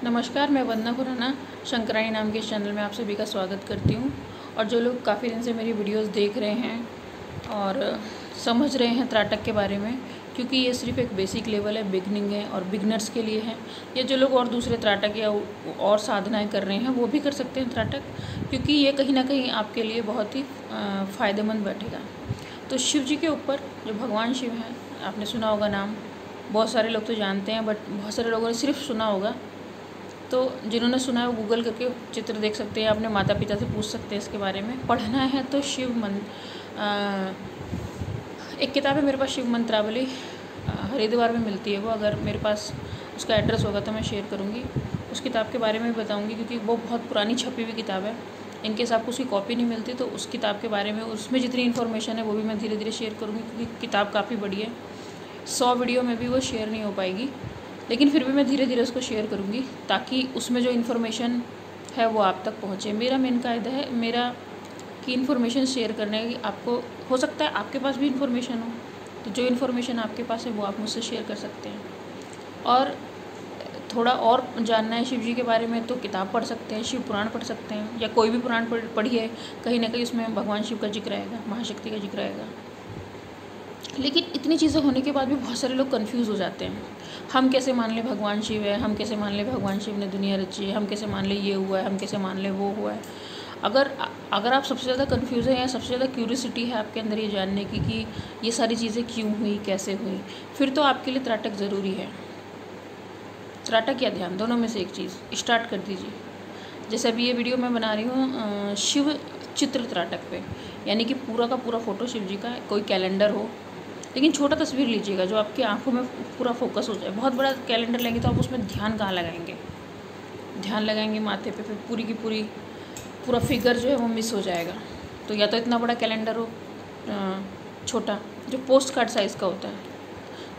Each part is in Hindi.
नमस्कार, मैं वंदना खुराना शंकराणी नाम के चैनल में आप सभी का स्वागत करती हूँ। और जो लोग काफ़ी दिन से मेरी वीडियोस देख रहे हैं और समझ रहे हैं त्राटक के बारे में, क्योंकि ये सिर्फ एक बेसिक लेवल है, बिगनिंग है और बिगनर्स के लिए है। या जो लोग और दूसरे त्राटक या और साधनाएं कर रहे हैं वो भी कर सकते हैं त्राटक, क्योंकि ये कहीं ना कहीं आपके लिए बहुत ही फ़ायदेमंद बैठेगा। तो शिव जी के ऊपर जो भगवान शिव हैं, आपने सुना होगा नाम, बहुत सारे लोग तो जानते हैं बट बहुत सारे लोगों ने सिर्फ सुना होगा। तो जिन्होंने सुना है वो गूगल करके चित्र देख सकते हैं, अपने माता पिता से पूछ सकते हैं इसके बारे में। पढ़ना है तो एक किताब है मेरे पास, शिव मंत्रावली, हरिद्वार में मिलती है वो। अगर मेरे पास उसका एड्रेस होगा तो मैं शेयर करूँगी, उस किताब के बारे में बताऊँगी, क्योंकि वो बहुत पुरानी छपी हुई किताब है। इनकेस आपको उसकी कॉपी नहीं मिलती तो उस किताब के बारे में, उसमें जितनी इन्फॉर्मेशन है वो भी मैं धीरे धीरे शेयर करूँगी, क्योंकि किताब काफ़ी बड़ी है। 100 वीडियो में भी वो शेयर नहीं हो पाएगी, लेकिन फिर भी मैं धीरे धीरे उसको शेयर करूँगी ताकि उसमें जो इन्फॉर्मेशन है वो आप तक पहुँचे। मेरा मेन कायदा है मेरा कि इन्फॉर्मेशन शेयर करने की। आपको हो सकता है आपके पास भी इन्फॉर्मेशन हो, तो जो इन्फॉर्मेशन आपके पास है वो आप मुझसे शेयर कर सकते हैं। और थोड़ा और जानना है शिव जी के बारे में तो किताब पढ़ सकते हैं, शिव पुराण पढ़ सकते हैं, या कोई भी पुराण पढ़िए, कहीं ना कहीं उसमें भगवान शिव का जिक्र आएगा, महाशक्ति का जिक्र आएगा। लेकिन इतनी चीज़ें होने के बाद भी बहुत सारे लोग कंफ्यूज हो जाते हैं। हम कैसे मान ले भगवान शिव है, हम कैसे मान ले भगवान शिव ने दुनिया रची है, हम कैसे मान ले ये हुआ है, हम कैसे मान ले वो हुआ है। अगर आप सबसे ज़्यादा कंफ्यूज हैं या सबसे ज़्यादा क्यूरियोसिटी है आपके अंदर ये जानने की कि ये सारी चीज़ें क्यों हुई, कैसे हुई, फिर तो आपके लिए त्राटक ज़रूरी है। त्राटक या ध्यान, दोनों में से एक चीज़ स्टार्ट कर दीजिए। जैसे अभी ये वीडियो मैं बना रही हूँ शिव चित्र त्राटक पे, यानी कि पूरा का पूरा फ़ोटो शिव जी का, कोई कैलेंडर हो, लेकिन छोटा तस्वीर लीजिएगा जो आपकी आंखों में पूरा फोकस हो जाए। बहुत बड़ा कैलेंडर लेंगे तो आप उसमें ध्यान कहाँ लगाएंगे, ध्यान लगाएंगे माथे पे, फिर पूरी की पूरा फिगर जो है वो मिस हो जाएगा। तो या तो इतना बड़ा कैलेंडर हो, छोटा जो पोस्ट कार्ड साइज़ का होता है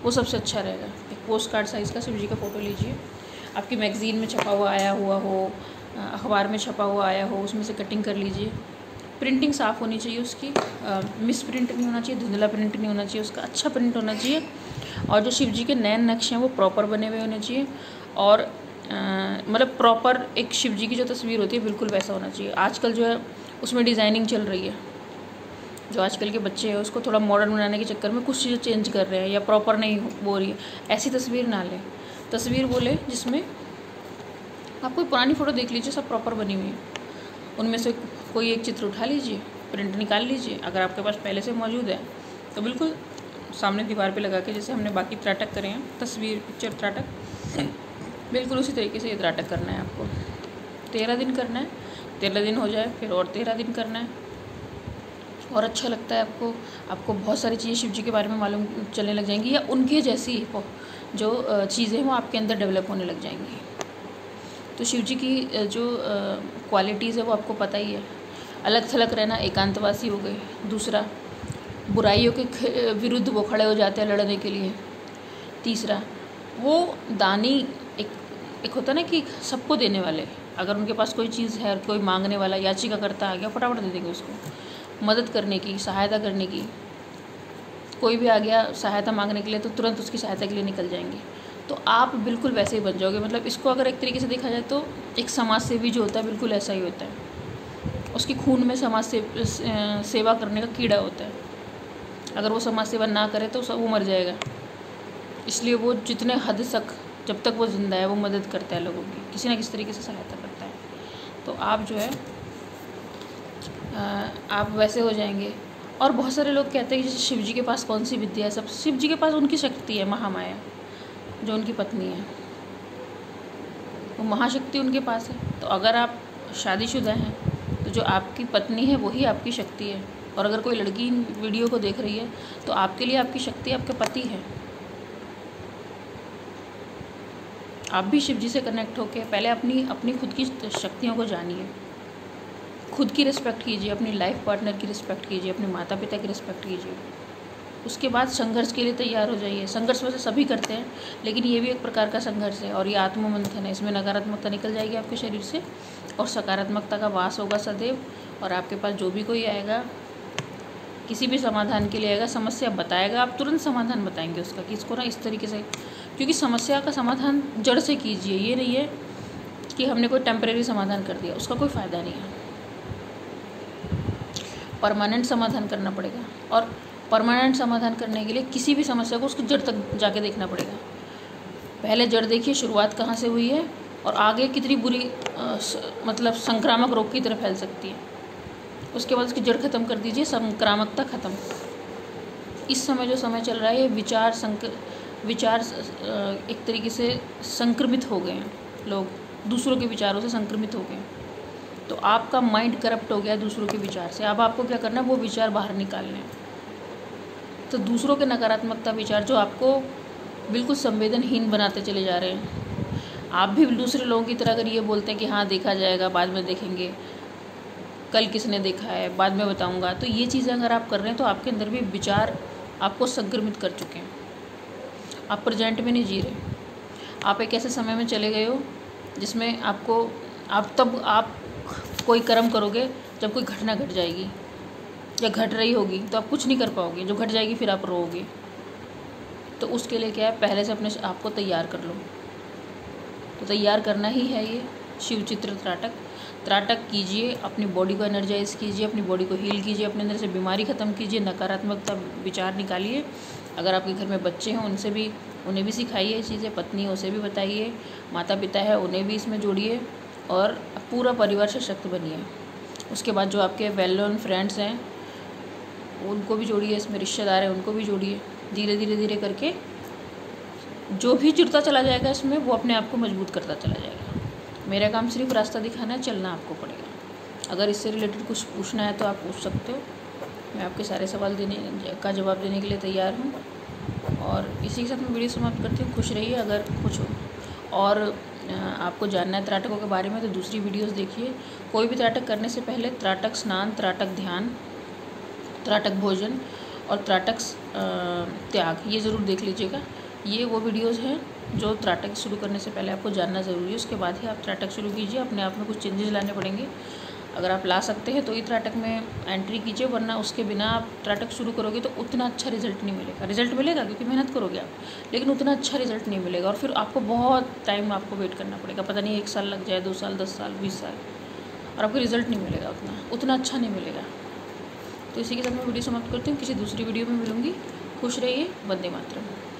वो सबसे अच्छा रहेगा। एक पोस्ट कार्ड साइज़ का शिव जी का फ़ोटो लीजिए, आपकी मैगज़ीन में छपा हुआ आया हुआ हो, अखबार में छपा हुआ आया हो, उसमें से कटिंग कर लीजिए। प्रिंटिंग साफ़ होनी चाहिए उसकी, मिस प्रिंट नहीं होना चाहिए, धुंधला प्रिंट नहीं होना चाहिए, उसका अच्छा प्रिंट होना चाहिए। और जो शिव जी के नैन नक्श हैं वो प्रॉपर बने हुए होने चाहिए, और मतलब प्रॉपर एक शिव जी की जो तस्वीर होती है बिल्कुल वैसा होना चाहिए। आजकल जो है उसमें डिज़ाइनिंग चल रही है, जो आजकल के बच्चे हैं उसको थोड़ा मॉडर्न बनाने के चक्कर में कुछ चीज़ें चेंज कर रहे हैं या प्रॉपर नहीं हो रही है। ऐसी तस्वीर ना लें, तस्वीर वो लें जिसमें आप कोई पुरानी फ़ोटो देख लीजिए, सब प्रॉपर बनी हुई है, उनमें से कोई एक चित्र उठा लीजिए, प्रिंट निकाल लीजिए। अगर आपके पास पहले से मौजूद है तो बिल्कुल सामने दीवार पे लगा के, जैसे हमने बाकी त्राटक करे हैं, तस्वीर पिक्चर त्राटक, बिल्कुल उसी तरीके से ये त्राटक करना है आपको। 13 दिन करना है, 13 दिन हो जाए फिर और 13 दिन करना है, और अच्छा लगता है आपको बहुत सारी चीज़ें शिव जी के बारे में मालूम चलने लग जाएंगी, या उनके जैसी जो चीज़ें हैं वो आपके अंदर डेवलप होने लग जाएंगी। तो शिव जी की जो क्वालिटीज़ है वो आपको पता ही है। अलग थलग रहना, एकांतवासी हो गए। दूसरा, बुराइयों के विरुद्ध वो खड़े हो जाते हैं लड़ने के लिए। तीसरा, वो दानी, एक होता ना कि सबको देने वाले। अगर उनके पास कोई चीज़ है और कोई मांगने वाला याचिका करता आ गया, फटाफट दे देंगे उसको। मदद करने की, सहायता करने की, कोई भी आ गया सहायता मांगने के लिए तो तुरंत उसकी सहायता के लिए निकल जाएंगे। तो आप बिल्कुल वैसे ही बन जाओगे। मतलब इसको अगर एक तरीके से देखा जाए तो एक समाज सेवी जो होता है बिल्कुल ऐसा ही होता है, उसकी खून में समाज सेवा करने का कीड़ा होता है। अगर वो समाज सेवा ना करे तो वो मर जाएगा। इसलिए वो जितने हद तक, जब तक वो ज़िंदा है, वो मदद करता है लोगों की, किसी ना किसी तरीके से सहायता करता है। तो आप जो है आप वैसे हो जाएंगे। और बहुत सारे लोग कहते हैं कि शिव जी के पास कौन सी विद्या है, सब शिव जी के पास उनकी शक्ति है, महामाया, जो उनकी पत्नी है, वो महाशक्ति उनके पास है। तो अगर आप शादीशुदा हैं तो जो आपकी पत्नी है वही आपकी शक्ति है। और अगर कोई लड़की इन वीडियो को देख रही है तो आपके लिए आपकी शक्ति आपके पति है। आप भी शिव जी से कनेक्ट होकर पहले अपनी खुद की शक्तियों को जानिए, खुद की रिस्पेक्ट कीजिए, अपनी लाइफ पार्टनर की रिस्पेक्ट कीजिए, अपने माता पिता की रिस्पेक्ट कीजिए। उसके बाद संघर्ष के लिए तैयार हो जाइए। संघर्ष वैसे सभी करते हैं, लेकिन ये भी एक प्रकार का संघर्ष है, और ये आत्ममंथन है। इसमें नकारात्मकता निकल जाएगी आपके शरीर से और सकारात्मकता का वास होगा सदैव। और आपके पास जो भी कोई आएगा, किसी भी समाधान के लिए आएगा, समस्या बताएगा, आप तुरंत समाधान बताएंगे उसका कि इसको ना इस तरीके से, क्योंकि समस्या का समाधान जड़ से कीजिए। ये नहीं है कि हमने कोई टेम्परेरी समाधान कर दिया, उसका कोई फ़ायदा नहीं है। परमानेंट समाधान करना पड़ेगा, और परमानेंट समाधान करने के लिए किसी भी समस्या को उसकी जड़ तक जाके देखना पड़ेगा। पहले जड़ देखिए, शुरुआत कहाँ से हुई है और आगे कितनी बुरी मतलब संक्रामक रोग की तरह फैल सकती है। उसके बाद उसकी जड़ खत्म कर दीजिए, संक्रामकता खत्म। इस समय जो समय चल रहा है, ये विचार एक तरीके से संक्रमित हो गए हैं, लोग दूसरों के विचारों से संक्रमित हो गए हैं। तो आपका माइंड करप्ट हो गया दूसरों के विचार से। अब आपको क्या करना है, वो विचार बाहर निकालने हैं। तो दूसरों के नकारात्मकता विचार जो आपको बिल्कुल संवेदनहीन बनाते चले जा रहे हैं। आप भी दूसरे लोगों की तरह अगर ये बोलते हैं कि हाँ देखा जाएगा, बाद में देखेंगे, कल किसने देखा है, बाद में बताऊंगा, तो ये चीज़ें अगर आप कर रहे हैं तो आपके अंदर भी विचार आपको संक्रमित कर चुके हैं। आप प्रेजेंट में नहीं जी रहे। आप एक ऐसे समय में चले गए हो जिसमें आप कोई कर्म करोगे जब कोई घटना घट जाएगी या घट रही होगी तो आप कुछ नहीं कर पाओगे। जो घट जाएगी फिर आप रोओगे। तो उसके लिए क्या है, पहले से अपने आप को तैयार कर लो। तो तैयार करना ही है ये शिवचित्र त्राटक कीजिए, अपनी बॉडी को एनर्जाइज कीजिए, अपनी बॉडी को हील कीजिए, अपने अंदर से बीमारी ख़त्म कीजिए, नकारात्मकता विचार निकालिए। अगर आपके घर में बच्चे हैं उन्हें भी सिखाइए ये चीज़ें, पत्नी उसे भी बताइए, माता पिता है उन्हें भी इसमें जोड़िए, और पूरा परिवार सशक्त बनिए। उसके बाद जो आपके वेल नोन फ्रेंड्स हैं उनको भी जोड़िए, इसमें रिश्तेदार हैं उनको भी जोड़िए। धीरे धीरे करके जो भी जुड़ता चला जाएगा इसमें, वो अपने आप को मजबूत करता चला जाएगा। मेरा काम सिर्फ रास्ता दिखाना है, चलना आपको पड़ेगा। अगर इससे रिलेटेड कुछ पूछना है तो आप पूछ सकते हो। मैं आपके सारे सवाल का जवाब देने के लिए तैयार हूँ। और इसी के साथ मैं वीडियो समाप्त करती हूँ। खुश रहिए। अगर कुछ और आपको जानना है त्राटकों के बारे में तो दूसरी वीडियोस देखिए। कोई भी त्राटक करने से पहले त्राटक स्नान, त्राटक ध्यान, त्राटक भोजन और त्राटक त्याग ये ज़रूर देख लीजिएगा। ये वो वीडियोस हैं जो त्राटक शुरू करने से पहले आपको जानना ज़रूरी है। उसके बाद ही आप त्राटक शुरू कीजिए। अपने आप में कुछ चेंजेस लाने पड़ेंगे। अगर आप ला सकते हैं तो ही त्राटक में एंट्री कीजिए, वरना उसके बिना आप त्राटक शुरू करोगे तो उतना अच्छा रिजल्ट नहीं मिलेगा। रिजल्ट मिलेगा क्योंकि मेहनत करोगे आप, लेकिन उतना अच्छा रिजल्ट नहीं मिलेगा। और फिर आपको बहुत टाइम आपको वेट करना पड़ेगा, पता नहीं 1 साल लग जाए, 2 साल, 10 साल, 20 साल, और आपको रिजल्ट नहीं मिलेगा, उतना अच्छा नहीं मिलेगा। तो इसी के साथ मैं वीडियो समाप्त करती हूँ। किसी दूसरी वीडियो में मिलूँगी। खुश रहिए। वंदे मातरम।